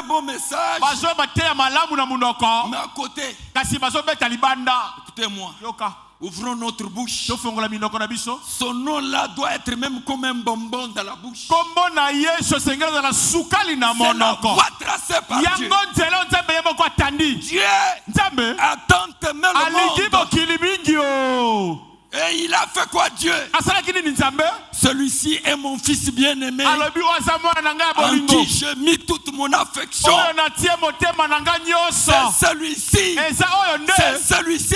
beau message. Mais à côté, écoutez-moi. Ouvrons notre bouche. Son nom là doit être même comme un bonbon dans la bouche. C'est la voie tracée par Dieu. Dieu attend tellement le monde. Et il a fait quoi Dieu? Celui-ci est mon fils bien-aimé, en qui j'ai mis toute mon affection. C'est celui-ci. C'est celui-ci.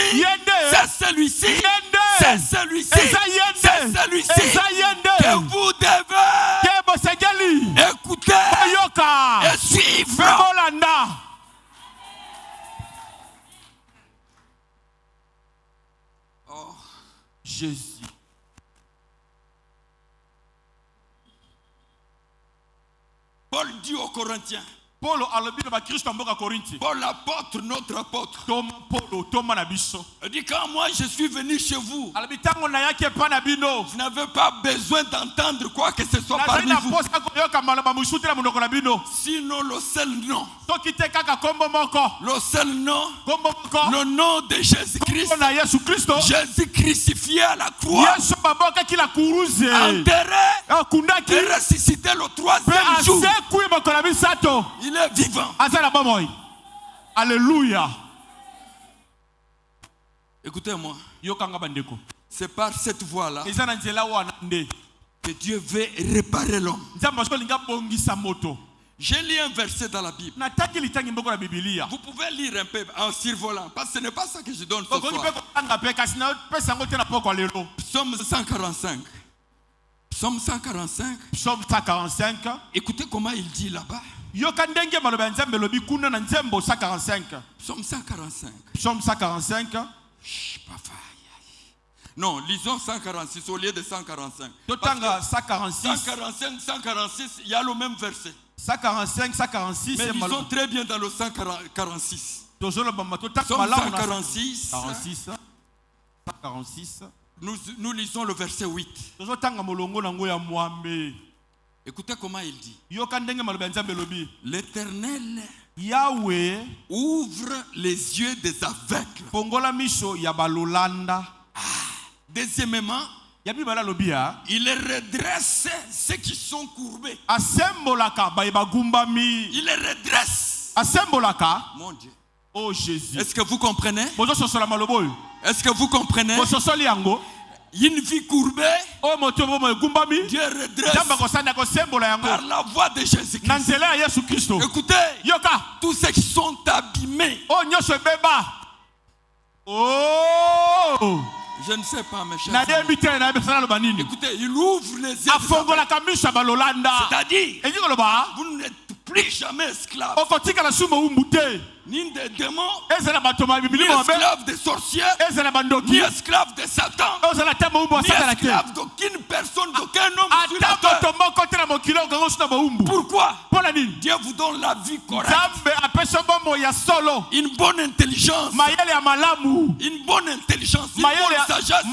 C'est celui-ci. C'est celui-ci. C'est celui-ci que vous devez écouter et suivre. Oh. Jésus. Paul dit aux Corinthiens. Paul l'apôtre, notre apôtre. Il dit quand moi je suis venu chez vous, je n'avais pas besoin d'entendre quoi que ce soit parmi vous. Sinon le seul nom. Le seul nom. Le nom de Jésus-Christ. Jésus crucifié à la croix. Enterré. Et ressuscité le troisième jour. Il est vivant. Alléluia. Écoutez-moi. C'est par cette voie-là que Dieu veut réparer l'homme. J'ai lu un verset dans la Bible. Vous pouvez lire un peu en survolant, parce que ce n'est pas ça que je donne ce soir. Psaume 145. Psaume 145. Psaume 145. Écoutez comment il dit là-bas. Psaume 145. Psaume 145. Non, lisons 146 au lieu de 145. 146, il y a le même verset. 145, 146. Mais lisons très bien dans le 146. Psaume 146. 146. Nous lisons le verset 8. Écoutez comment il dit. L'Éternel Yahweh ouvre les yeux des aveugles. Deuxièmement, il redresse ceux qui sont courbés. Il les redresse. Mon Dieu. Oh Jésus. Est-ce que vous comprenez? Est-ce que vous comprenez? Une vie courbée, Dieu redresse par la voix de Jésus-Christ. Écoutez, tous ceux qui sont abîmés. Oh, je ne sais pas, mes chers amis. Écoutez, il ouvre les yeux. C'est-à-dire, vous n'êtes plus jamais esclave. Ni des démons, ni esclave des sorciers, ni esclave de Satan, ni esclave d'aucune personne, d'aucun homme sur la terre. Pourquoi? Dieu vous donne la vie correcte, une bonne intelligence, une bonne intelligence, une bonne sagesse,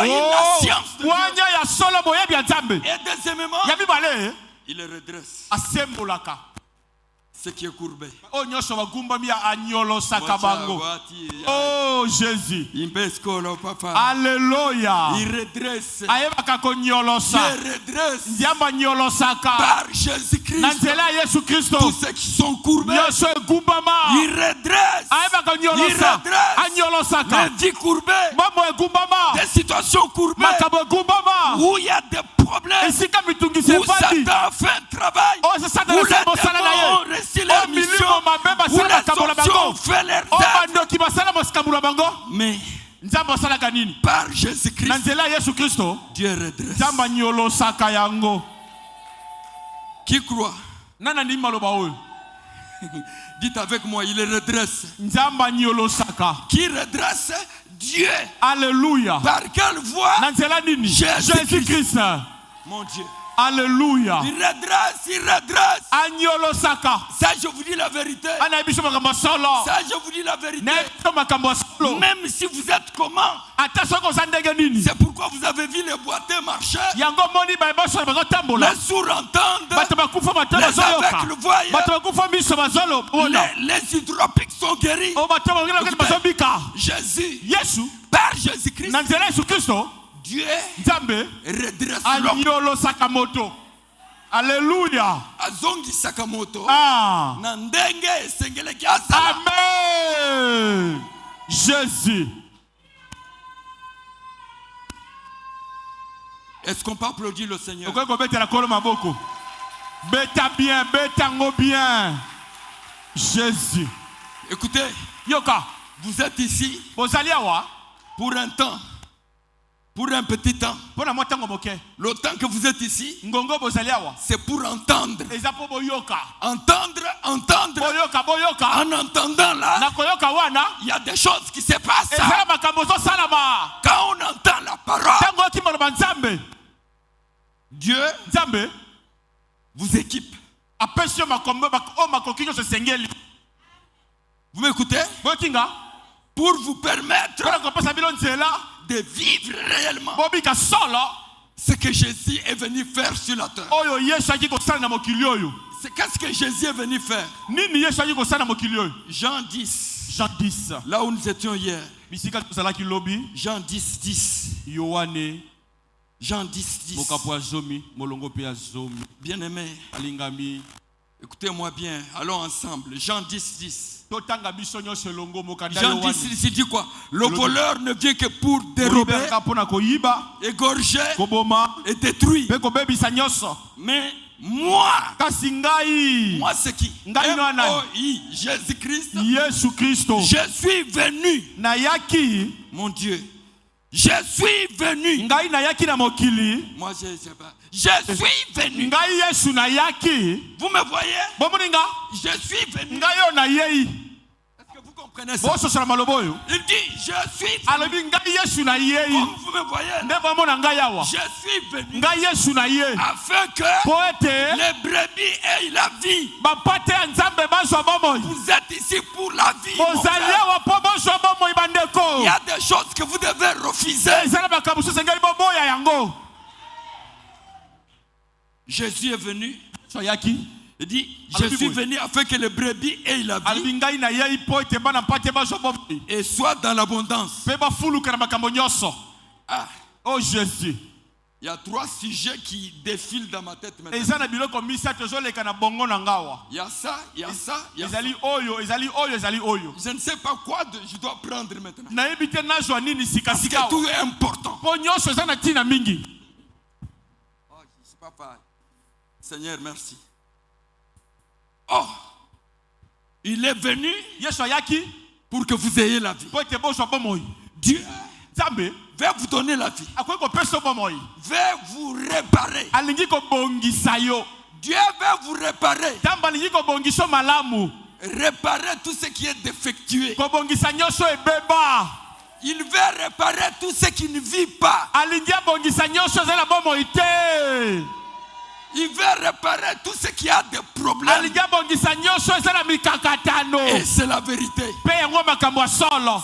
une science de Dieu. Et deuxièmement, il redresse ce qui est courbé. Oh Jésus. Alléluia. Il redresse. Il redresse. Par Jésus-Christ. Tous ceux qui sont courbés. Il redresse. Il redresse. Les vies courbées. Des situations courbées. Où il y a des problèmes. Où Satan fait un travail. Où les démons ont réussi leur mission. Où les solutions ont fait leur tête. Mais par Jésus-Christ, Dieu redresse. Qui croit? Dites avec moi, il redresse. Qui redresse? Dieu. Alléluia. Par quelle voie? Jésus-Christ. Mon Dieu. Alléluia. Il redresse, il redresse. Ça, je vous dis la vérité. Ça, je vous dis la vérité. Même si vous êtes comment, c'est pourquoi vous avez vu les boiteux marcher, les sourds entendent, les aveugles voient, les hydropiques sont guéris. Jésus, par Jésus-Christ, Dieu redresse l'homme. Alléluia. Azongi Sakamoto. Amen. Jésus. Est-ce qu'on peut applaudir le Seigneur? Beta bien, betango bien. Jésus. Écoutez, Yoka, vous êtes ici pour un temps. Pour un petit temps. Le temps que vous êtes ici, c'est pour entendre. Entendre. En entendant là, il y a des choses qui se passent. Quand on entend la parole, Dieu vous équipe. Vous m'écoutez? Pour vous permettre de vivre réellement ce que Jésus est venu faire sur la terre. C'est qu'est-ce que Jésus est venu faire? Jean 10. Là où nous étions hier. Jean 10, 10. Jean 10, 10. Bien-aimé, écoutez-moi bien, allons ensemble. Jean 10, 10. Jean 10, il dit quoi? Le voleur ne vient que pour dérober, égorger et détruire. Mais moi c'est qui? Jésus-Christ. Je suis venu. Mon Dieu. Je suis venu. Moi je sais pas. Je suis venu. Vous me voyez? Je suis venu. Est-ce que vous comprenez ça? Il dit je suis venu. Comme vous me voyez, je suis venu afin que les brebis aient la vie. Vous êtes ici pour la vie. Il y a des choses que vous devez refuser. Jésus est venu. Il dit, je suis venu afin que les brebis aient la vie et soient dans l'abondance. Oh Jésus. Il y a 3 sujets qui défilent dans ma tête maintenant. Il y a ça, il y a ça, il y a ça. Je ne sais pas quoi je dois prendre maintenant. Parce que tout est important. Oh, c'est pas pareil. Seigneur, merci. Oh, il est venu pour que vous ayez la vie. Dieu va vous donner la vie. Va vous réparer. Dieu va vous réparer. Réparer tout ce qui est défectueux. Il va réparer tout ce qui ne vit pas. Il va réparer tout ce qui a des problèmes. Et c'est la vérité.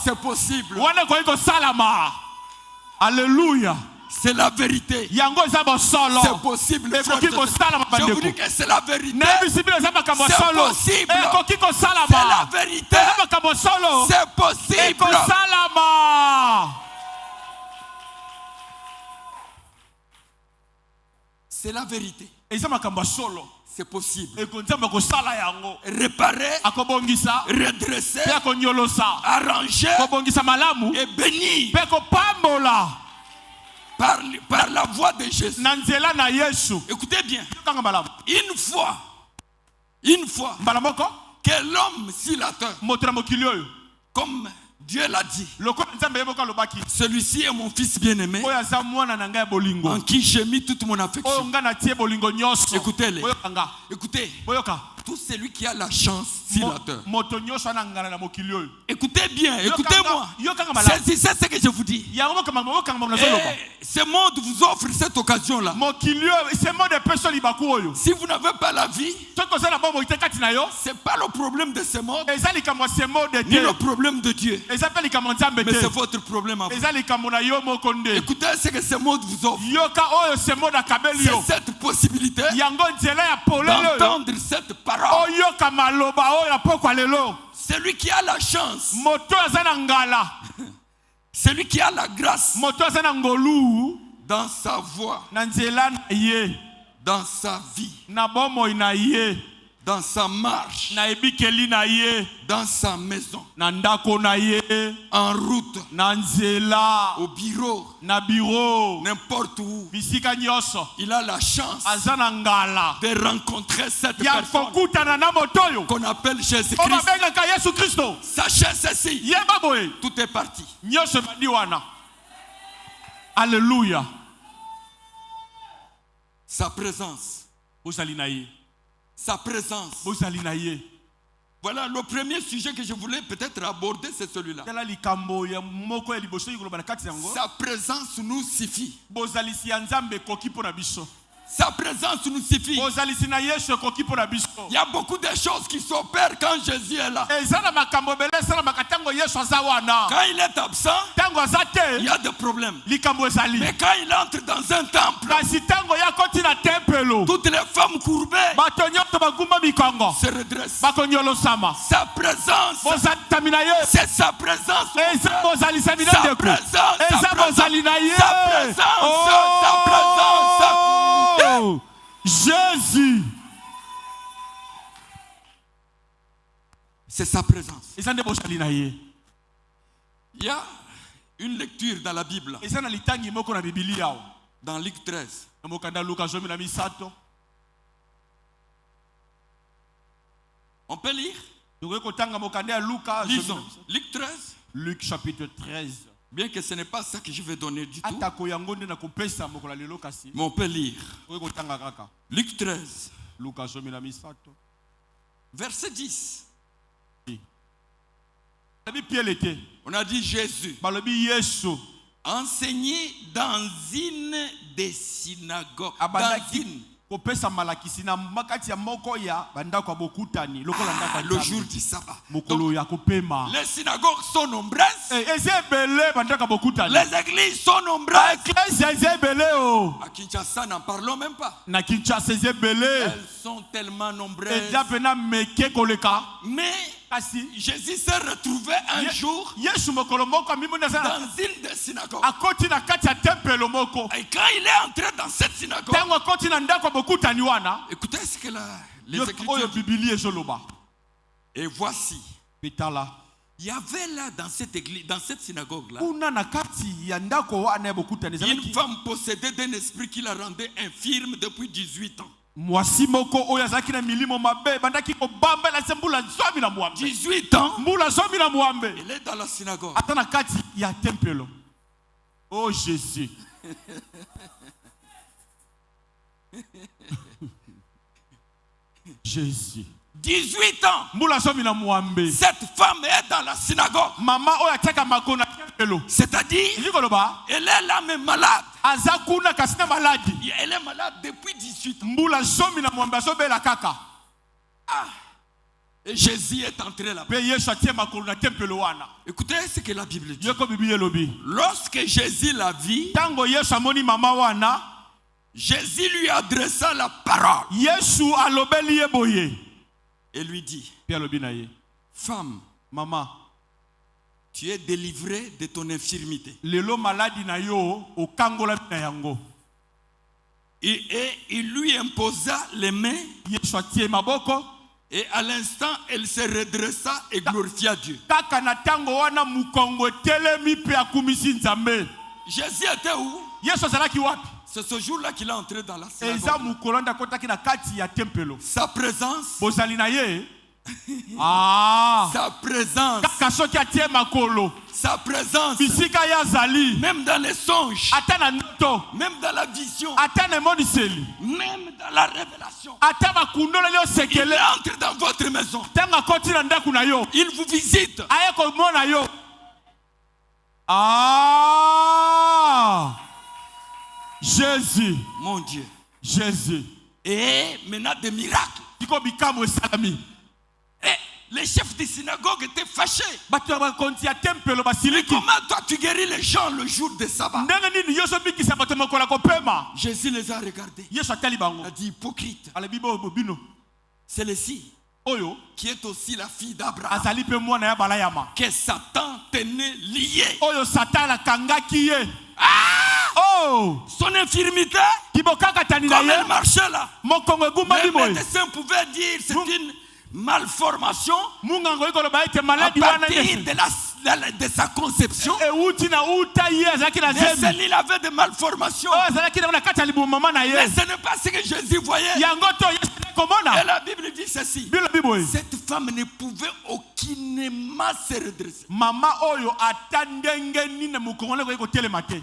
C'est possible. Alléluia. C'est la vérité. C'est possible. Je vous dis que c'est la vérité. C'est possible. C'est la vérité. C'est possible. C'est la vérité. C'est possible. Réparer, redresser, arranger et bénir par la voix de Jésus. Écoutez bien. Une fois que l'homme sur la terre, comme Dieu l'a dit, celui-ci est mon fils bien-aimé, en qui j'ai mis toute mon affection. Écoutez-les. Écoutez. tout celui qui a la chance sur la terre. Écoutez bien, écoutez-moi. Saisissez ce que je vous dis. Ce monde vous offre cette occasion-là. Si vous n'avez pas la vie, ce n'est pas le problème de ce monde, ni le problème de Dieu. Mais c'est votre problème à vous. Écoutez ce que ce monde vous offre. C'est cette possibilité d'entendre cette parole. Celui qui a la chance, celui qui a la grâce dans sa voix, dans sa vie, dans sa marche, dans sa maison, en route, au bureau, n'importe où, il a la chance de rencontrer cette personne qu'on appelle Jésus-Christ. Sachez ceci, tout est parti. Alléluia. Sa présence. Sa présence. Voilà le premier sujet que je voulais peut-être aborder, c'est celui-là. Sa présence nous suffit. Sa présence nous suffit. Il y a beaucoup de choses qui s'opèrent quand Jésus est là. Quand il est absent, il y a des problèmes. Mais quand il entre dans un temple, toutes les femmes courbées se redressent. Sa présence, c'est sa présence. Sa présence. Oh, Jésus. C'est sa présence. Il y a une lecture dans la Bible. Dans Luc 13. On peut lire? Lisons. Luc 13. Luc chapitre 13. Bien que ce n'est pas ça que je vais donner du tout. Mais on peut lire. Luc 13. Verset 10. On a dit Jésus enseigné dans une des synagogues. Le jour du sabbat. Donc, les synagogues sont nombreuses. Les églises sont nombreuses. À Kinshasa, n'en parlons même pas. Elles sont tellement nombreuses. Mais Jésus s'est retrouvé un jour dans une des synagogues. Et quand il est entré dans cette synagogue, écoutez ce que les Écritures disent. Et voici, il y avait là dans cette église, dans cette synagogue-là, une femme possédée d'un esprit qui la rendait infirme depuis 18 ans. 18 ans. Elle est dans la synagogue. Oh Jésus. Jésus. 18 ans. Cette femme est dans la synagogue. C'est-à-dire, elle est là mais malade. Elle est malade depuis 18 ans. Et Jésus est entré là-bas. Écoutez ce que la Bible dit. Lorsque Jésus la vit, Jésus lui adressa la parole. Et lui dit, femme, maman, tu es délivrée de ton infirmité. Et il lui imposa les mains. Et à l'instant, elle se redressa et glorifia Dieu. Jésus était où? C'est ce jour-là qu'il est entré dans la synagogue. Sa présence. Sa présence. Sa présence. Même dans les songes. Même dans la vision. Même dans la révélation. Il est entré maison. Il vous visite. Ah, Jésus. Mon Dieu. Jésus. Et maintenant des miracles. Et les chefs de synagogue étaient fâchés. Mais comment toi tu guéris les gens le jour de sabbat? Jésus les a regardés. Il a dit hypocrite. Celle-ci, qui est aussi la fille d'Abraham, que Satan tenait liée. Son infirmité, comme elle marchait là, les médecins pouvaient dire c'est une malformation à partir de sa conception. Mais il avait des malformations. Mais ce n'est pas ce que Jésus voyait. Et la Bible dit ceci: cette femme ne pouvait aucunement se redresser.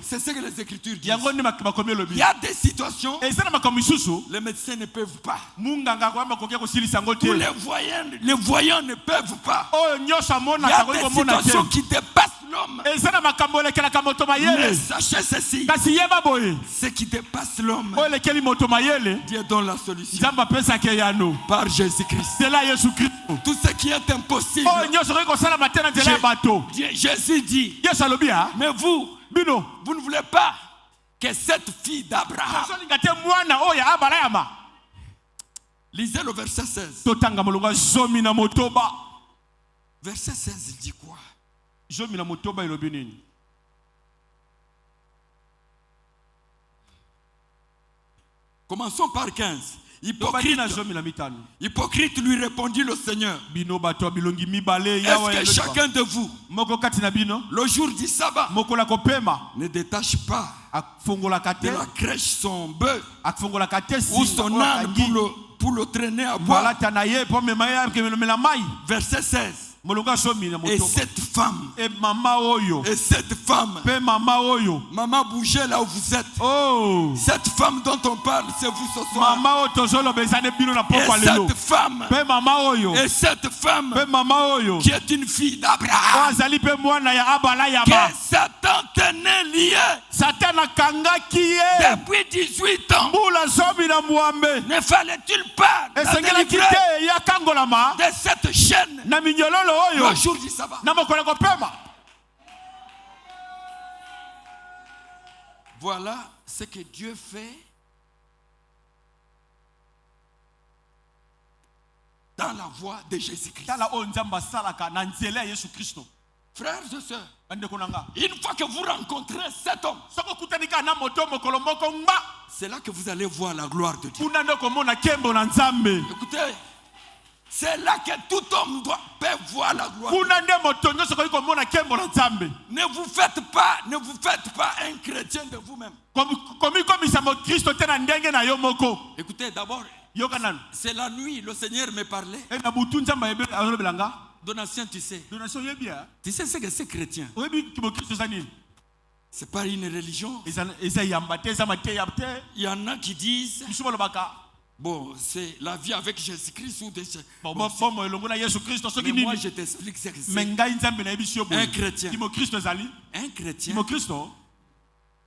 C'est ce que les Écritures disent. Il y a des situations les médecins ne peuvent pas. Tous les voyants ne peuvent pas. Il y a des situations qui dépassent l'homme. Mais sachez ceci: ce qui dépasse l'homme, Dieu donne la solution par Jésus-Christ. Tout ce qui est impossible, Jésus dit. Mais vous ne voulez pas que cette fille d'Abraham. Lisez le verset 16. Verset 16, il dit quoi? Commençons par 15. Hypocrite lui répondit le Seigneur: est-ce que chacun de vous, le jour du sabbat, ne détache pas de la crèche son bœuf ou son âne pour le traîner à boire? Verset 16. Et cette femme, maman, bougez là où vous êtes. Cette femme dont on parle, c'est vous ce soir. Et cette femme qui est une fille d'Abraham, que Satan tenait liée depuis 18 ans. Ne fallait-il pas la délivrer de cette chaîne le jour du sabbat? Voilà ce que Dieu fait dans la voie de Jésus-Christ. Frères et sœurs, une fois que vous rencontrez cet homme, c'est là que vous allez voir la gloire de Dieu. Écoutez, c'est là que tout homme peut voir la gloire. Ne vous faites pas un chrétien de vous-même. Écoutez, d'abord, c'est la nuit, le Seigneur me parlait. Donatien, tu sais ce que c'est chrétien. C'est pas une religion. Il y en a qui disent bon, c'est la vie avec Jésus-Christ ou des... Mais moi, je t'explique ce que c'est. Un chrétien. Un chrétien,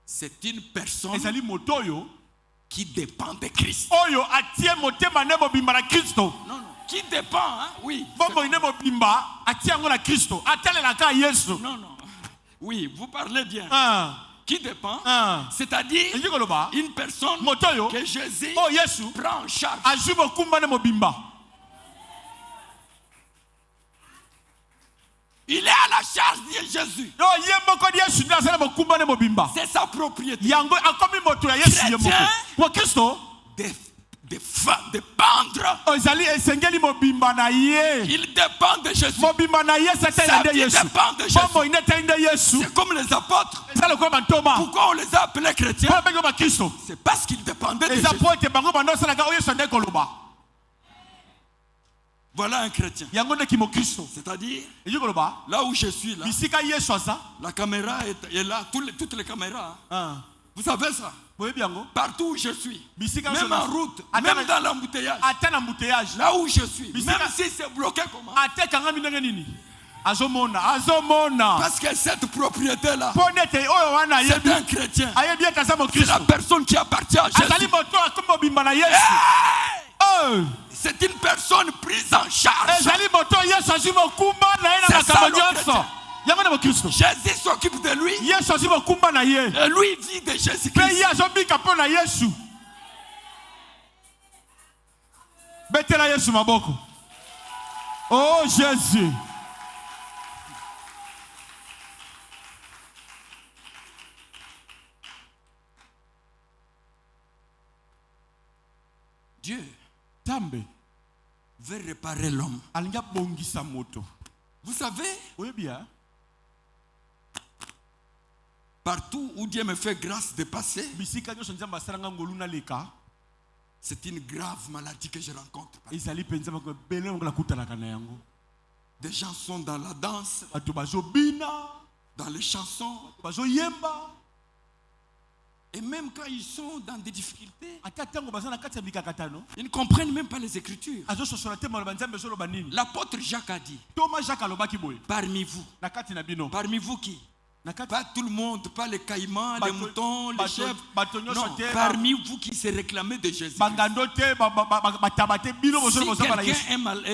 c'est une personne qui dépend de Christ. Non, qui dépend, hein? Oui. Non. Oui, vous parlez bien. Qui dépend, c'est-à-dire une personne que Jésus prend en charge. Il est à la charge de Jésus. C'est sa propriété. Chrétien, de pendre. Il dépend de Jésus. Sa vie dépend de Jésus. C'est comme les apôtres. Pourquoi on les a appelés chrétiens? C'est parce qu'ils dépendaient de Jésus. Voilà un chrétien. C'est-à-dire, là où je suis là, la caméra est là, toutes les caméras. Vous savez ça? Partout où je suis, même en route, même dans l'embouteillage, là où je suis, même si c'est bloqué comment? Parce que cette propriété-là, c'est un chrétien. C'est la personne qui appartient à Jésus. C'est une personne prise en charge. C'est ça le chrétien. Jésus s'occupe de lui. Et lui vit de Jésus-Christ. Oh Jésus. Dieu veut réparer l'homme. Vous savez, partout où Dieu me fait grâce de passer, c'est une grave maladie que je rencontre. Des gens sont dans la danse, dans les chansons. Et même quand ils sont dans des difficultés, ils ne comprennent même pas les Écritures. L'apôtre Jacques a dit, parmi vous qui? Pas tout le monde, pas les caïmans, les moutons, les chèvres. Non, parmi vous qui se réclamez de Jésus.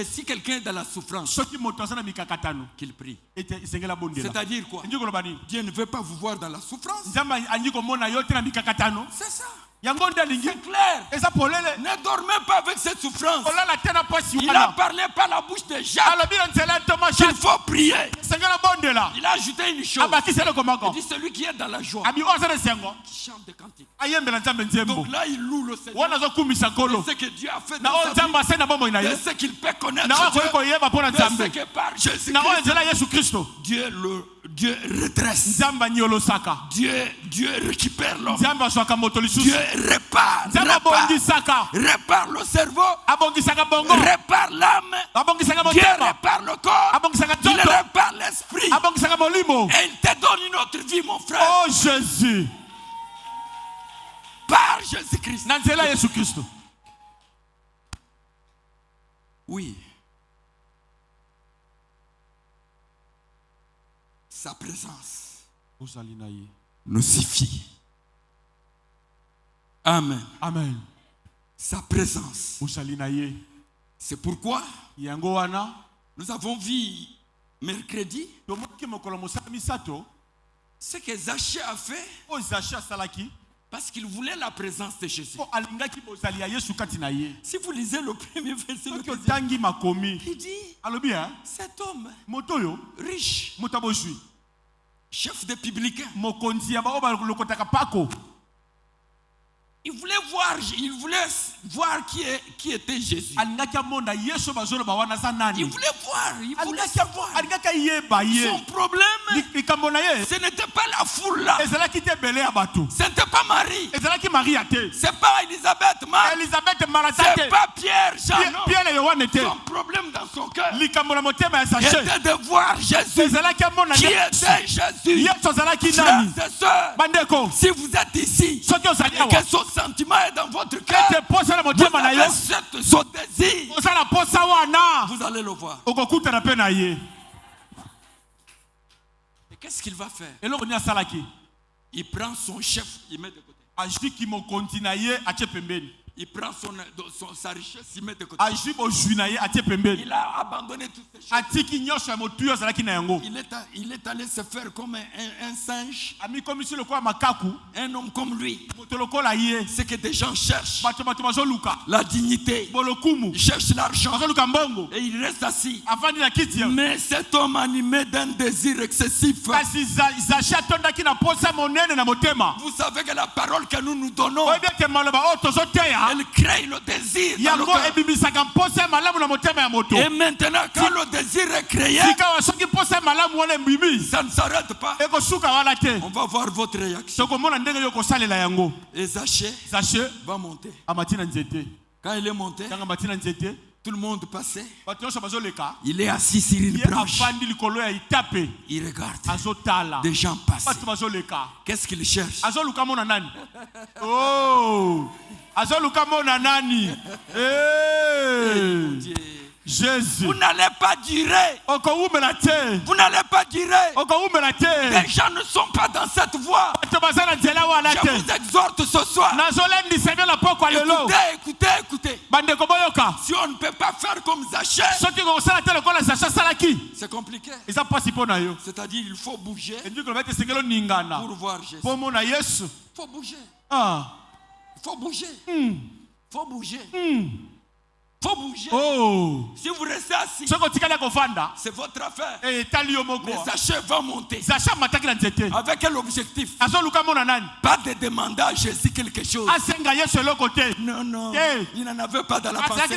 Si quelqu'un est dans la souffrance, qu'il prie. C'est-à-dire quoi? Dieu ne veut pas vous voir dans la souffrance. C'est ça. C'est clair. Ne dormez pas avec cette souffrance. Il a parlé par la bouche de Jacques qu'il faut prier. Il a ajouté une chose. Il dit celui qui est dans la joie, qui chante des cantiques. Donc là il loue le Seigneur de ce que Dieu a fait dans sa vie, de ce qu'il peut connaître, de ce que par Jésus-Christ Dieu redresse. Dieu récupère l'homme. Dieu répare le cerveau, répare l'âme, Dieu répare le corps, Dieu répare l'esprit. Et il te donne une autre vie, mon frère. Oh Jésus. Par Jésus-Christ. Oui. Sa présence nous suffit. Amen. Amen. Sa présence. C'est pourquoi nous avons vu mercredi ce que Zachée a fait parce qu'il voulait la présence de Jésus. Si vous lisez le premier verset, il dit cet homme riche, chef des publicains, il voulait voir qui était Jésus. Il voulait savoir. Son problème, ce n'était pas la foule là. Ce n'était pas Marie. C'est pas Elisabeth, c'est pas Pierre, Jean. Son problème dans son cœur était de voir Jésus. Qui était Jésus? Frères et sœurs, si vous êtes ici et que son sentiment est dans votre cœur, vous avez ce désir, vous allez le voir. Et qu'est-ce qu'il va faire? Il prend son chef, il met de côté. Il prend sa richesse, il met de côté. Il a abandonné toutes ces choses. Il est allé se faire comme un singe. Un homme comme lui. C'est que des gens cherchent la dignité. Ils cherchent l'argent. Et il reste assis. Mais cet homme animé d'un désir excessif. Vous savez que la parole que nous donnons, elle crée le désir dans le cœur. Et maintenant, quand le désir est créé, ça ne s'arrête pas. On va voir votre réaction. Et Zachée va monter. Quand il est monté, Tout le monde passait. Il est assis sur une branche. Il regarde. Des gens passent. Qu'est-ce qu'il cherche? Oh! Jésus. Vous n'allez pas durer. Vous n'allez pas durer. Les gens ne sont pas dans cette voie. Je vous exhorte ce soir. Écoutez. Si on ne peut pas faire comme Zachée, c'est compliqué. C'est-à-dire il faut bouger pour voir Jésus. Il faut bouger. Il faut bouger. Faut bouger. Faut bouger. Oh. Si vous restez assis, c'est votre affaire. Mais Zachée va monter. Avec quel objectif? Pas de demander à Jésus quelque chose. Non. Il n'en avait pas dans la pensée.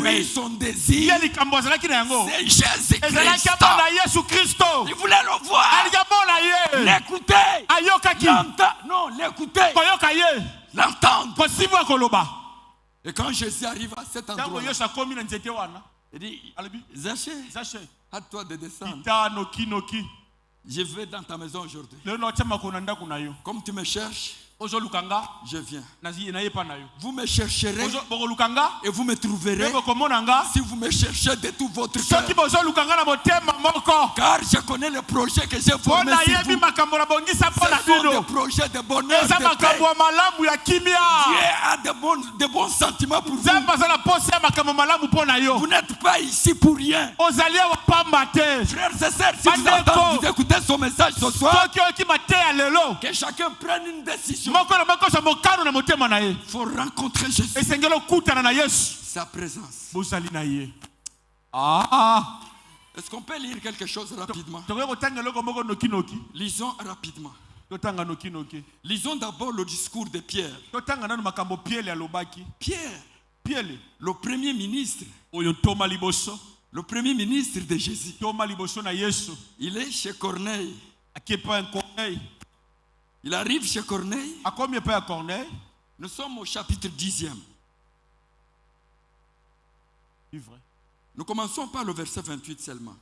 Mais son désir, c'est Jésus-Christ. Il voulait le voir. L'écouter. Non, l'écouter. L'entendre. Et quand Jésus arrive à cet endroit, il dit, Zachée, hâte-toi de descendre. Je vais dans ta maison aujourd'hui. Comme tu me cherches, je viens. Vous me chercherez et vous me trouverez si vous me cherchez de tout votre cœur. Car je connais le projet que j'ai formé sur vous. Ce sont des projets de bonheur, de paix. Dieu a de bons sentiments pour vous. Vous n'êtes pas ici pour rien. Frères et sœurs, si vous écoutez son message ce soir, que chacun prenne une décision. Il faut rencontrer Jésus. Sa présence. Est-ce qu'on peut lire quelque chose rapidement? Lisons rapidement. Lisons d'abord le discours de Pierre. Pierre, le premier ministre. Le premier ministre de Jésus. Il est chez Corneille. Il arrive chez Corneille. Nous sommes au chapitre 10e. Nous commençons par le verset 28 seulement.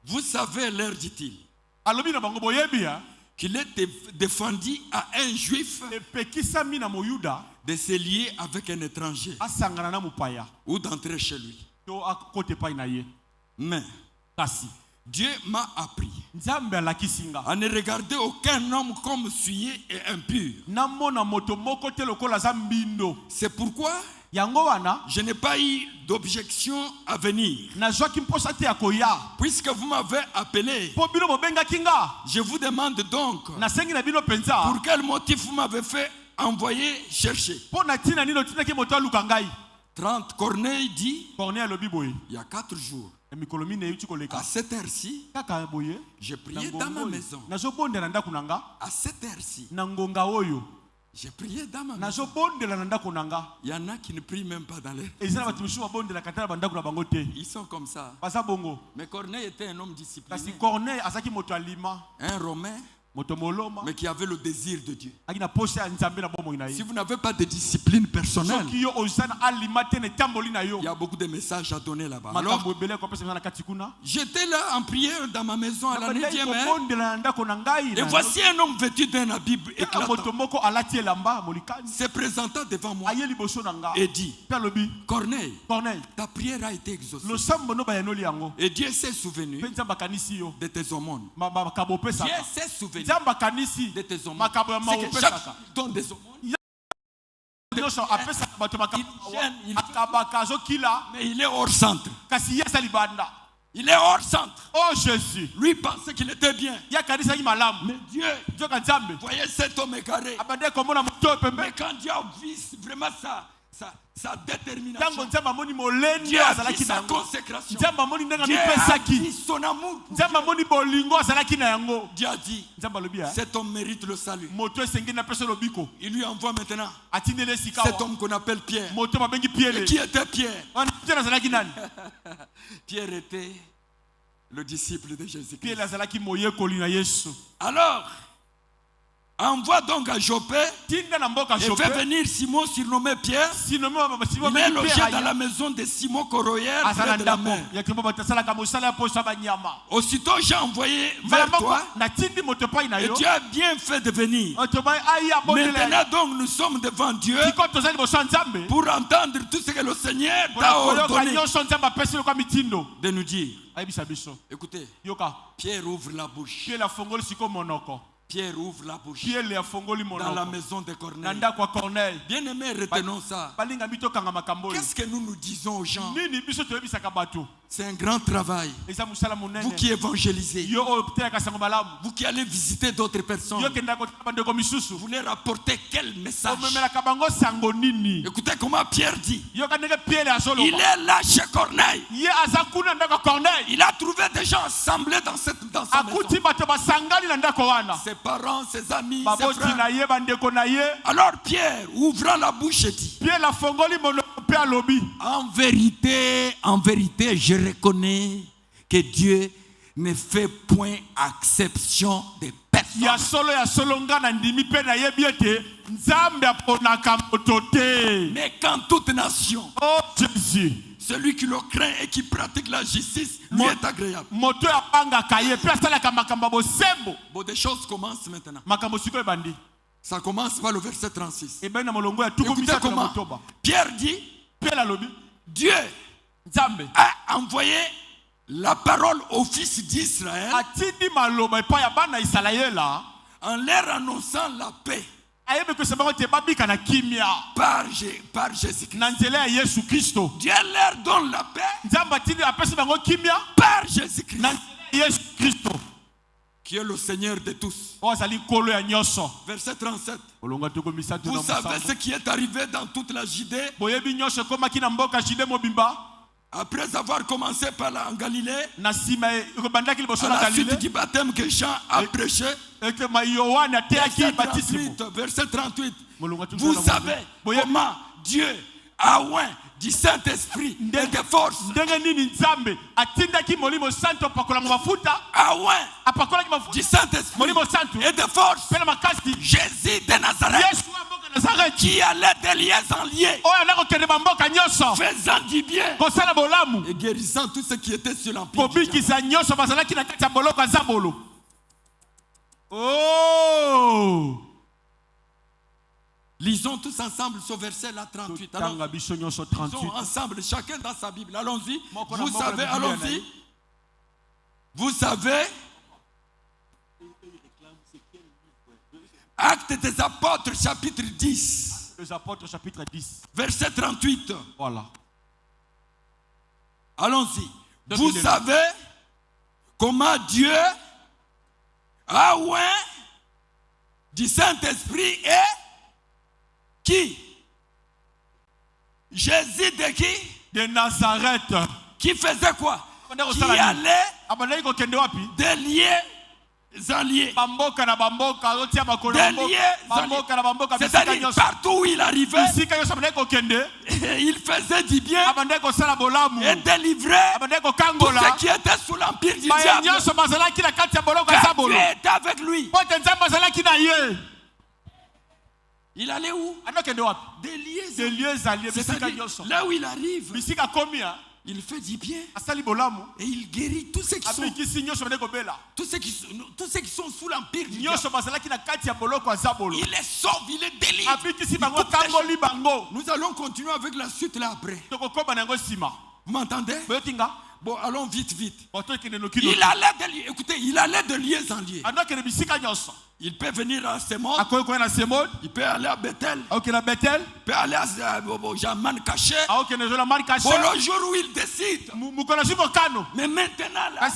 Vous savez l'heure, dit-il, qu'il est défendu à un juif de se lier avec un étranger ou d'entrer chez lui. Mais Dieu m'a appris à ne regarder aucun homme comme souillé et impur. C'est pourquoi je n'ai pas eu d'objection à venir. Puisque vous m'avez appelé, je vous demande donc pour quel motif vous m'avez fait envoyer chercher. 30 Corneille dit, il y a 4 jours, à cette heure-ci, j'ai prié dans ma maison. À cette heure-ci, j'ai prié dans ma maison. Il y en a qui ne prient même pas dans l'air. Ils sont comme ça. Mais Corneille était un homme discipliné. Un Romain, mais qui avait le désir de Dieu. Si vous n'avez pas de discipline personnelle, il y a beaucoup de messages à donner là-bas. Alors, j'étais là en prière dans ma maison à la 9e heure. Et voici un homme vêtu d'un habit éclatant se présentant devant moi et dit, Corneille, ta prière a été exaucée. Et Dieu s'est souvenu de tes aumônes. Dieu s'est souvenu de tes aumônes. C'est que chaque don des aumônes, mais il est hors centre. Il est hors centre. Oh Jésus. Lui pensait qu'il était bien. Mais Dieu voyait cet homme égaré. Mais quand Dieu a vu vraiment sa détermination, Dieu a vu sa consécration, Dieu a vu son amour. Dieu a dit, cet homme mérite le salut. Il lui envoie maintenant cet homme qu'on appelle Pierre. Et qui était Pierre? Pierre était le disciple de Jésus-Christ. Alors, Envoie donc à Joppé et fais venir Simon surnommé Pierre. Il est logé dans la maison de Simon Coroyère près de la mer. Aussitôt j'ai envoyé vers toi et tu as bien fait de venir. Maintenant donc nous sommes devant Dieu pour entendre tout ce que le Seigneur t'a ordonné de nous dire. Écoutez, Pierre ouvre la bouche. Pierre ouvre la bouche dans la maison de Corneille. Bien aimé, retenons ça. Qu'est-ce que nous disons aux gens? C'est un grand travail. Vous qui évangélisez, vous qui allez visiter d'autres personnes, vous leur apportez quel message? Écoutez comment Pierre dit. Il est là chez Corneille. Il a trouvé des gens assemblés dans sa maison. Ses parents, ses amis, ses frères. Alors Pierre, ouvrant la bouche, dit: en vérité, je reconnais que Dieu ne fait point exception de personne. Mais qu'en toute nation, celui qui le craint et qui pratique la justice lui est agréable. Bon, des choses commencent maintenant. Ça commence par le verset 36. Écoutez comment Pierre dit: Dieu a envoyé la parole au fils d'Israël en leur annonçant la paix par Jésus-Christ. Dieu leur donne la paix par Jésus-Christ, qui est le Seigneur de tous. Verset 37. Vous savez ce qui est arrivé dans toute la Judée après avoir commencé par en Galilée, à la suite du baptême que Jean a prêché. Verset 38. Vous savez comment Dieu a oint du Saint-Esprit et de force. Du Saint-Esprit et de force. Jésus de Nazareth, qui allait de lieu en lieu, faisant du bien et guérissant tous ceux qui étaient sur l'empire. Oh! Lisons tous ensemble ce verset là 38. Alors, lisons ensemble, chacun dans sa Bible. Allons-y. Vous savez, allons-y. Vous savez, Actes des Apôtres, chapitre 10. Les Apôtres, chapitre 10. Verset 38. Voilà. Allons-y. Vous savez comment Dieu a oint du Saint-Esprit et qui? Jésus de qui? De Nazareth. Qui faisait quoi? Qui allait de lieu en lieu. C'est-à-dire partout où il arrivait, il faisait du bien et délivrait tous ceux qui étaient sous l'empire du diable. Car Dieu était avec lui. Il allait où? Des lieux à lieux. C'est-à-dire là où il arrive, il fait du bien et il guérit tous ceux qui sont sous l'empire du diable. Il les sauve, il les délivre. Nous allons continuer avec la suite là après. Vous m'entendez? Bon, allons vite. Il allait de lieu, écoutez, il allait de lieu en lieu. Il peut venir à Sémon. Il peut aller à Bethel. Il peut aller à Jaman caché. Pour le jour où il décide. Mais maintenant là,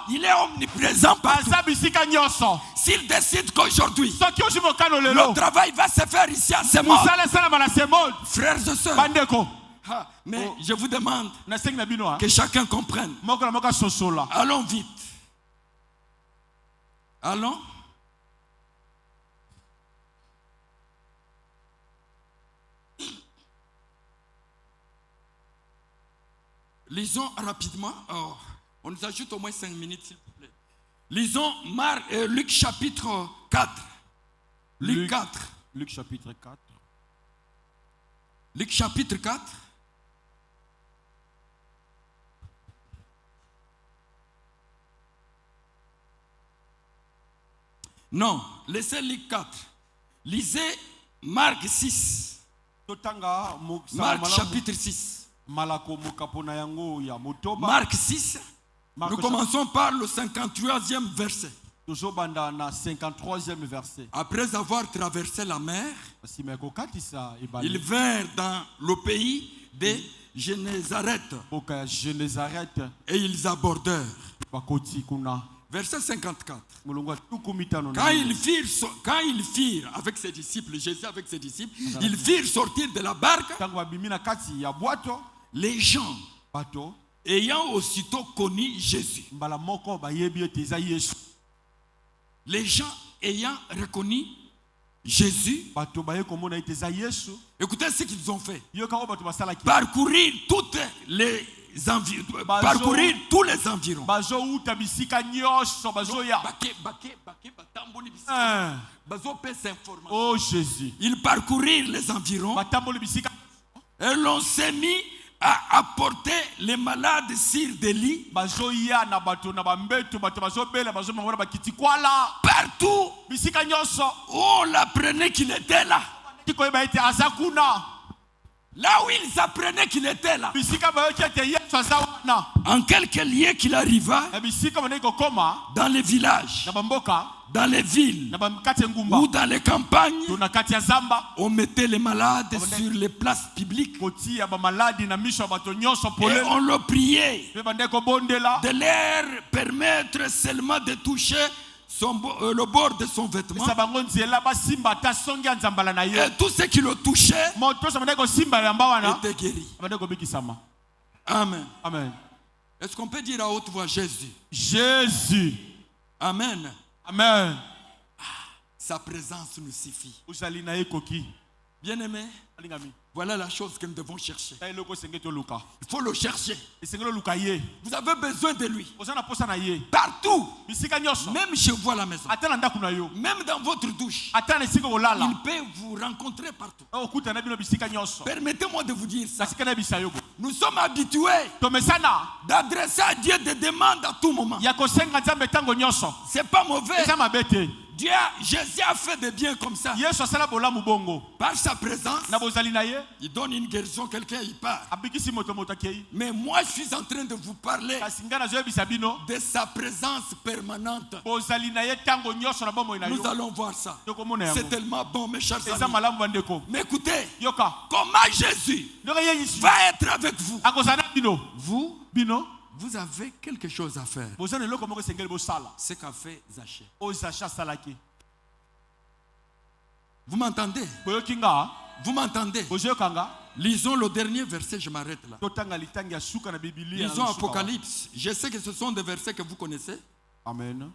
il est omniprésent partout. S'il décide qu'aujourd'hui le travail va se faire ici à Sémon, frères et sœurs, mais je vous demande que chacun comprenne. Allons vite. Allons. Lisons rapidement. Oh, on nous ajoute au moins 5 minutes, s'il vous plaît. Lisons Luc chapitre 4. Luc 4. Luc chapitre 4. Luc chapitre 4. Non, laissez Luc 4. Lisez Marc 6. Marc chapitre 6. Marc 6. Nous commençons par le 53e verset. Après avoir traversé la mer, ils vinrent dans le pays de Génézareth. Et ils abordèrent. Verset 54. Quand ils firent avec ses disciples, Jésus avec ses disciples, ils firent sortir de la barque les gens ayant aussitôt connu Jésus. Les gens ayant reconnu Jésus, écoutez ce qu'ils ont fait. Parcourir tous les environs. Oh Jésus. Ils parcourirent les environs et l'on s'est mis à apporter les malades sur des lits partout où on l'apprenait qu'il était là. Là où ils apprenaient qu'il était là. En quelques lieux qu'il arriva, dans les villages, dans les villes ou dans les campagnes, on mettait les malades sur les places publiques et on le priait de leur permettre seulement de toucher le bord de son vêtement. Et tout ce qui le touchait était guéri. Amen. Amen. Est-ce qu'on peut dire à haute voix Jésus? Jésus. Amen. Amen. Sa présence nous suffit. Bien-aimé, voilà la chose que nous devons chercher. Il faut le chercher. Vous avez besoin de lui. Partout. Même chez vous à la maison. Même dans votre douche. Il peut vous rencontrer partout. Permettez-moi de vous dire ça. Nous sommes habitués d'adresser à Dieu des demandes à tout moment. C'est pas mauvais. Dieu, Jésus a fait des biens comme ça. Par sa présence, il donne une guérison, quelqu'un il part. Mais moi je suis en train de vous parler de sa présence permanente. Nous allons voir ça. C'est tellement bon, mes chers amis. Mais écoutez, comment Jésus va être avec vous? Vous avez quelque chose à faire. Ce qu'a fait Zachée. Vous m'entendez? Vous m'entendez? Lisons le dernier verset, je m'arrête là. Lisons Apocalypse. Je sais que ce sont des versets que vous connaissez. Amen.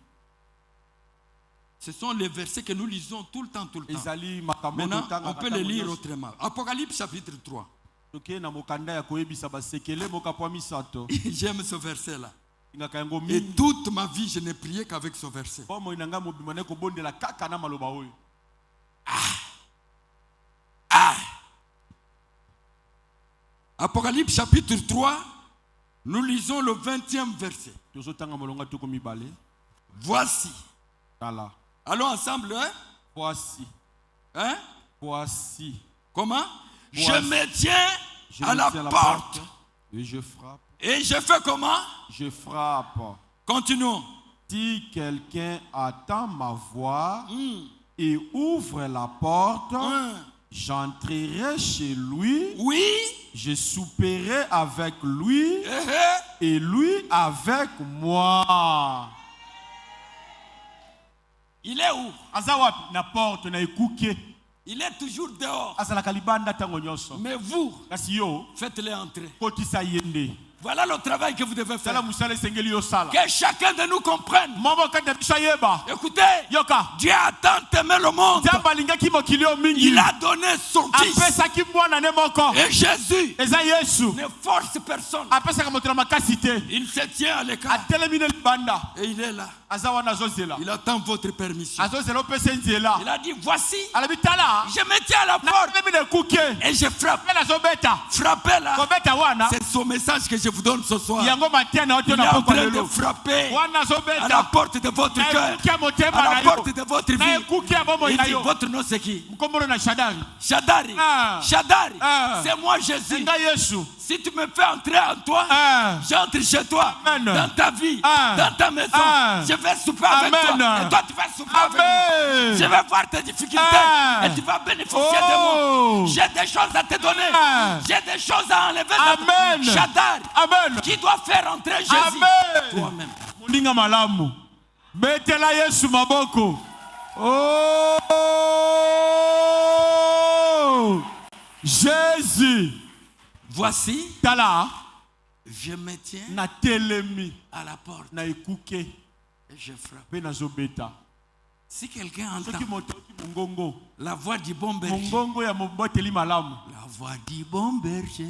Ce sont les versets que nous lisons tout le temps. Maintenant, on peut les lire autrement. Apocalypse chapitre 3. J'aime ce verset-là. Et toute ma vie, je n'ai prié qu'avec ce verset. Apocalypse chapitre 3, nous lisons le 20e verset. Voici. Allons ensemble, hein? Voici. Hein? Voici. Comment? Voici. Je me tiens à la porte. Et je frappe. Et je fais comment? Je frappe. Continuons. Si quelqu'un attend ma voix et ouvre la porte, j'entrerai chez lui. Oui. Je souperai avec lui et lui avec moi. Il est où? La porte na ekuke. Il est toujours dehors. Mais vous, faites-le entrer. Voilà le travail que vous devez faire. Que chacun de nous comprenne. Écoutez, Dieu a tant aimé le monde. Il a donné son fils. Et Jésus ne force personne. Il se tient à l'écart. Et il est là. Il attend votre permission. Il a dit, voici, je me tiens à la porte et je frappe. Frappez-la. C'est son message que je vous donne ce soir. Il est en train de frapper à la porte de votre cœur, à la porte de votre vie. Il dit, votre nom c'est qui? Shadari. Shadari. C'est moi Jésus. Si tu me fais entrer en toi, j'entre chez toi, dans ta vie, dans ta maison. Je vais souper avec toi et toi tu vas souper avec moi. Je vais voir tes difficultés et tu vas bénéficier de moi. J'ai des choses à te donner. J'ai des choses à enlever. Shadari. Qui doit faire entrer Jésus? Toi-même. Oh Jésus. Voici, Tala, je me tiens na telemi à la porte na ekuke et je frappe. Si quelqu'un entend la voix du bon berger, la voix du bon berger,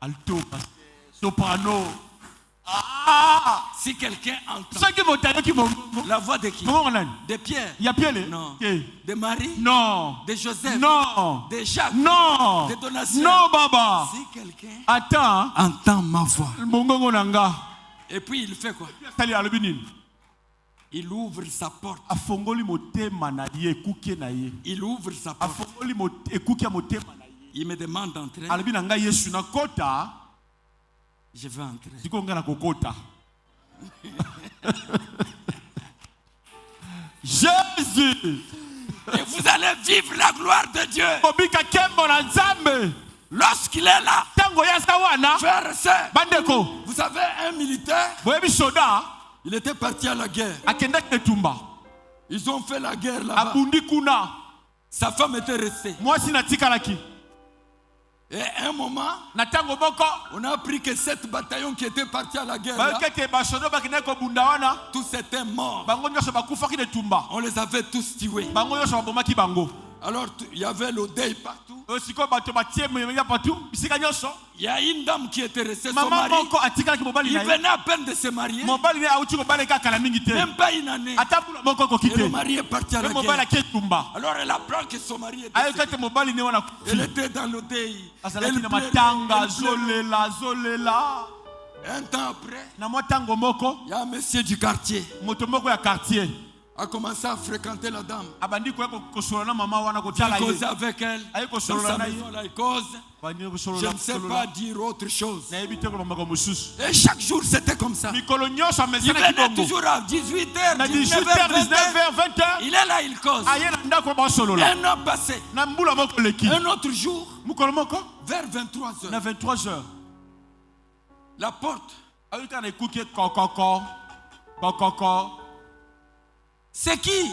alto, soprano. Si quelqu'un entend la voix de qui? De Pierre? Non. De Marie? Non. De Joseph? Non. De Jacques? Non. De Donatien? Non, Baba. Si quelqu'un entend ma voix, et puis il fait quoi? Il ouvre sa porte. Il ouvre sa porte. Il me demande d'entrer. Je veux entrer. Jésus. Et vous allez vivre la gloire de Dieu. Lorsqu'il est là, frères et sœurs, vous savez, un militaire, il était parti à la guerre. Ils ont fait la guerre là-bas. Sa femme était restée. Et à un moment, on a appris que 7 bataillons qui étaient partis à la guerre, là, tous étaient morts. On les avait tous tués. Alors il y avait le deuil partout. Il y a une dame qui était restée, son mari, il venait à peine de se marier, même pas une année. Et le mari est parti à la guerre. Alors elle apprend que son mari était décédé. Elle était dans le deuil. Elle pleurait. Un temps après, il y a un monsieur du quartier a commencé à fréquenter la dame. Il cause avec elle. Dans sa maison, là, il cause. Je ne sais pas dire autre chose. Et chaque jour, c'était comme ça. Il venait toujours à 18h, 19h, 20h. Il est là, il cause. Un an passé. Un autre jour, vers 23h. La porte. C'est qui?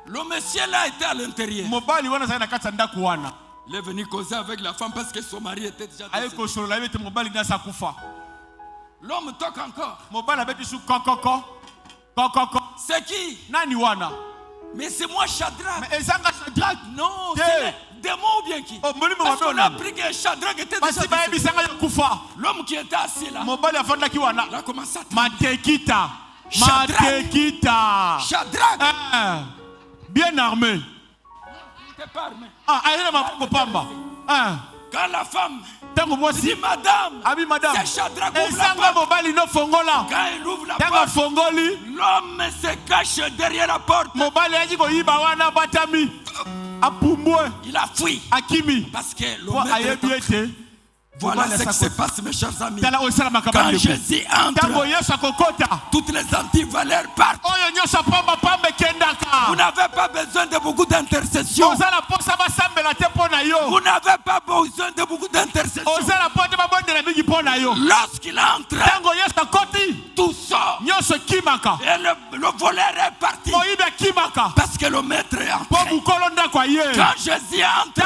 Le monsieur là était à l'intérieur. Il est venu causer avec la femme parce que son mari était déjà décédé. L'homme toque encore. C'est qui? Mais c'est moi Shadrach. Non, c'est le démon ou bien qui? Parce qu'on a appris que Shadrach était décédé. L'homme qui était assis là, il a commencé à Shadrach. Bien armé. Quand la femme dit madame, c'est Shadrach. Quand il ouvre la porte, l'homme se cache derrière la porte. Il a fui. Parce que l'homme voilà ce qui se passe, mes chers amis. Quand Jésus entre, toutes les antivaleurs partent. Vous n'avez pas besoin de beaucoup d'intercession. Vous n'avez pas besoin de beaucoup d'intercession. lorsqu'il entre, tout sort. Et le voleur est parti. Parce que le maître est entré. Quand Jésus entre,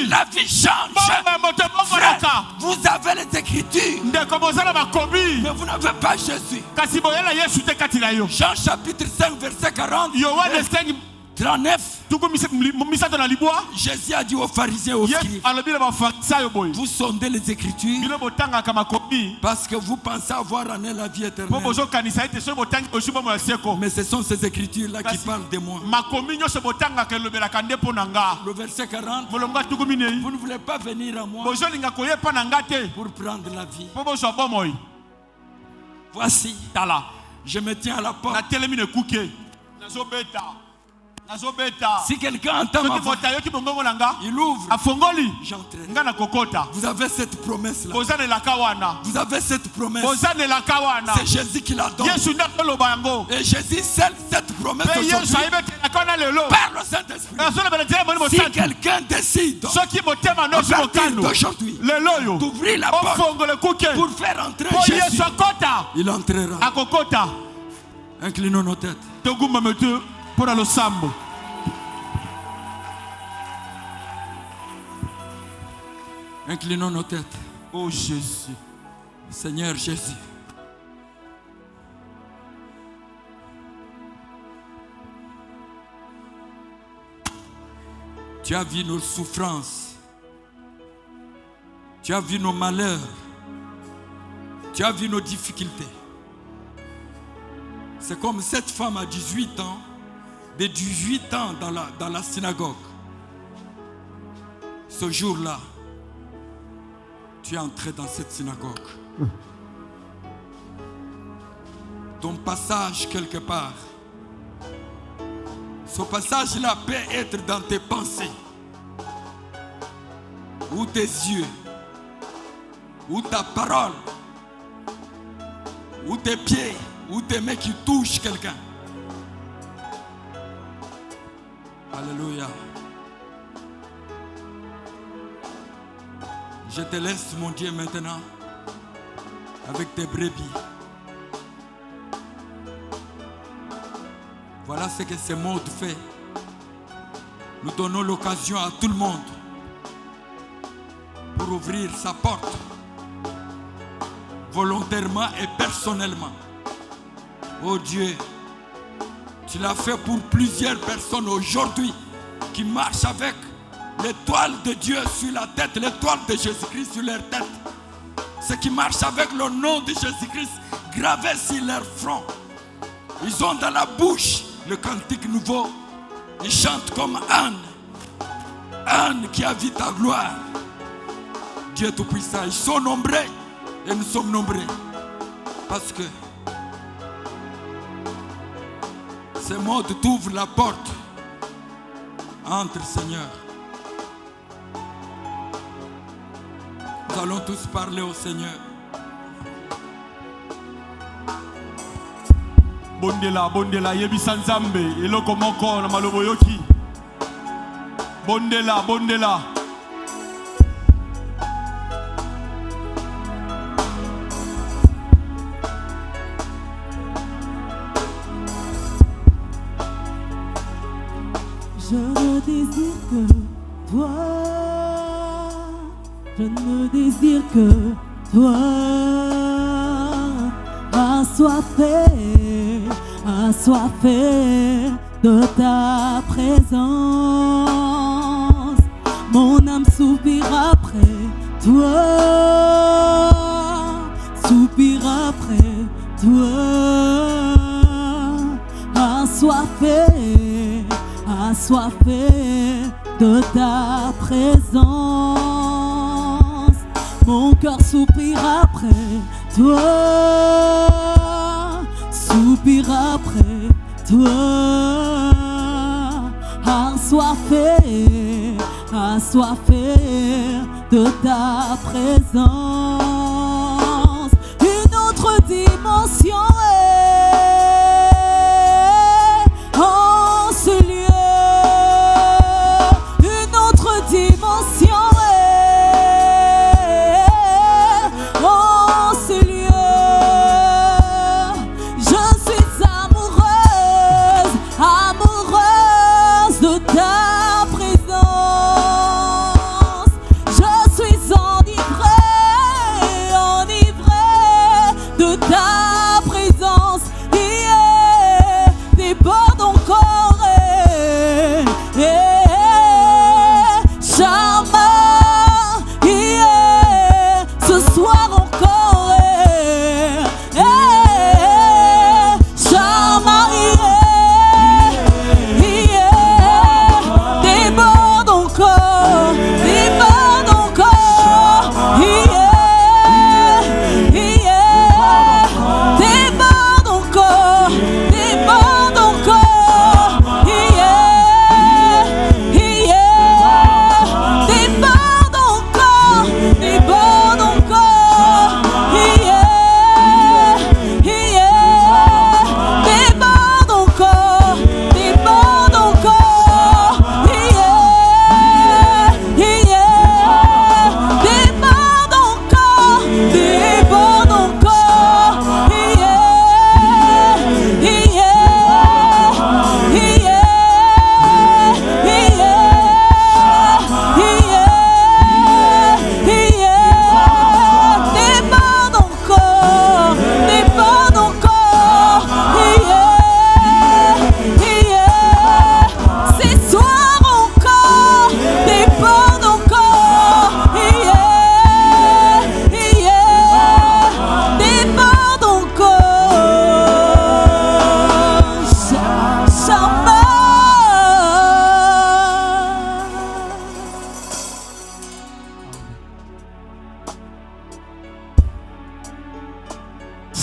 la vie change. Frère, vous avez les Écritures, mais vous n'avez pas Jésus. Jean chapitre 5 verset 40. 39. Jésus a dit aux pharisiens et aux scribes, vous sondez les Écritures parce que vous pensez avoir en elles la vie éternelle. Mais ce sont ces Écritures-là qui parlent de moi. Le verset 40, vous ne voulez pas venir à moi pour prendre la vie. Voici, je me tiens à la porte. Si quelqu'un entend ma voix, il ouvre, j'entrerai. Vous avez cette promesse-là. Vous avez cette promesse. C'est Jésus qui la donne. Et Jésus scelle cette promesse aujourd'hui par le Saint-Esprit. Si quelqu'un décide à partir d'aujourd'hui d'ouvrir la porte pour faire entrer Jésus, il entrera. Inclinons nos têtes. Pour le sambo. Inclinons nos têtes. Oh Jésus. Seigneur Jésus. Tu as vu nos souffrances. Tu as vu nos malheurs. Tu as vu nos difficultés. C'est comme cette femme à 18 ans. De 18 ans dans la synagogue. Ce jour-là, tu es entré dans cette synagogue. Ton passage quelque part, ce passage-là peut être dans tes pensées, ou tes yeux, ou ta parole, ou tes pieds, ou tes mains qui touchent quelqu'un. Alléluia. Je te laisse, mon Dieu, maintenant avec tes brebis. Voilà ce que ce monde fait. Nous donnons l'occasion à tout le monde pour ouvrir sa porte volontairement et personnellement. Oh Dieu, tu l'as fait pour plusieurs personnes aujourd'hui qui marchent avec l'étoile de Dieu sur la tête, l'étoile de Jésus-Christ sur leur tête. Ceux qui marchent avec le nom de Jésus-Christ gravé sur leur front. Ils ont dans la bouche le cantique nouveau. Ils chantent comme Anne. Anne qui a vu ta gloire. Dieu Tout-Puissant. Ils sont nombreux et nous sommes nombreux. Parce que ce monde t'ouvre la porte. Entre, Seigneur. Nous allons tous parler au Seigneur. Bondela, bondela, yebisa nzambe, eloko moko na malobo yoki. Bondela, bondela. Je ne désire que toi. Je ne désire que toi. Assoiffé de ta présence. Mon âme soupire après toi. Soupire après toi. Assoiffé de ta présence. Mon cœur soupire après toi. Soupire après toi. Assoiffé de ta présence. Une autre dimension est en ce lieu. Une autre dimension est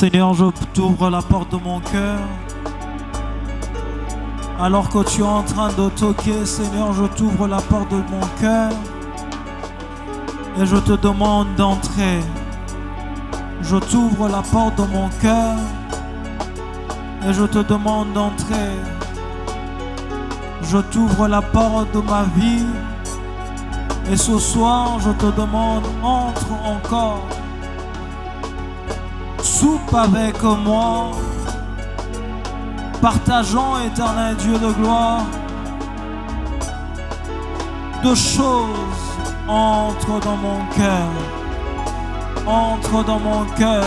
Seigneur, je t'ouvre la porte de mon cœur. Alors que tu es en train de toquer, Seigneur, je t'ouvre la porte de mon cœur et je te demande d'entrer. Je t'ouvre la porte de mon cœur et je te demande d'entrer. Je t'ouvre la porte de ma vie et ce soir, je te demande, entre encore. Soupe avec moi. Partageons, éternel Dieu de gloire. Deux choses entrent dans mon cœur. Entre dans mon cœur.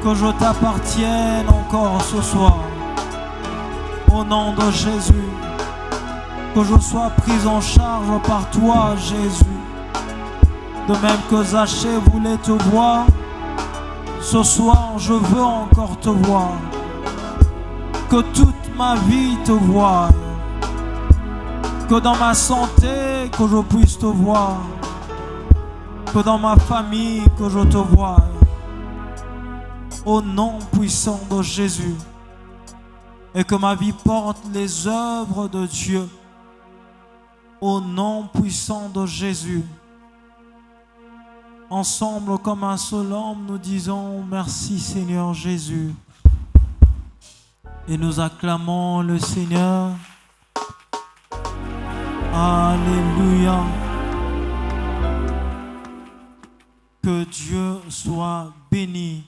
Que je t'appartienne encore ce soir. Au nom de Jésus. Que je sois pris en charge par toi, Jésus. De même que Zachée voulait te voir. Ce soir, je veux encore te voir. Que toute ma vie te voie. Que dans ma santé, que je puisse te voir. Que dans ma famille, que je te voie. Au nom puissant de Jésus. Et que ma vie porte les œuvres de Dieu. Au nom puissant de Jésus. Ensemble, comme un seul homme, nous disons merci Seigneur Jésus. Et nous acclamons le Seigneur. Alléluia. Que Dieu soit béni.